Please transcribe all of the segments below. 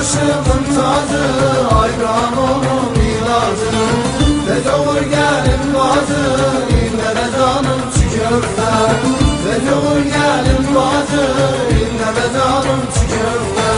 başımın tacı, ayran onun ilacı. Tez olur gelin bacı, inlere canım çiğ köfte. Tez olur gelin bacı, inlere canım çiğ köfte.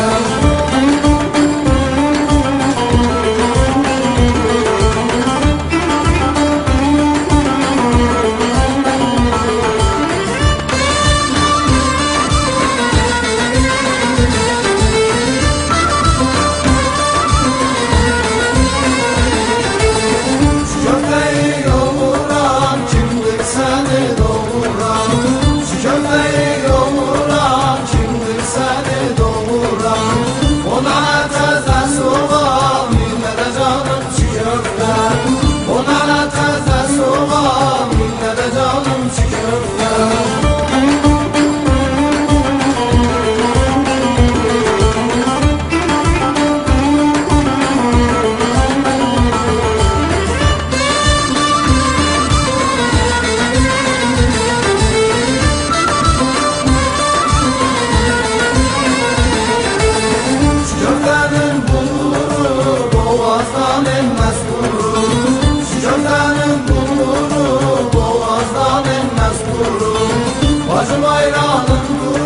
Bacım ayranın kuru.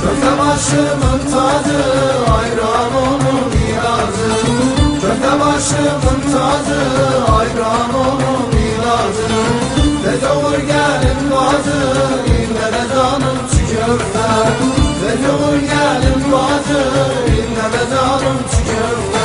Köfte başımın tacı, ayran onun ilacı. Köfte başımın tacı, ayran onun ilacı. Tez olur gelin bacı, inlere canım çiğ köfte. Tez olur gelin bacı, inlere canım çiğ köfte.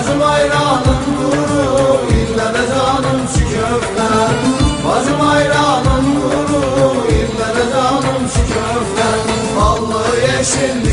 Bacım ayranım kuru, ille de canım çiğ köfte. Bacım ayranım kuru, ille de canım çiğ köfte. Ballı yeşilli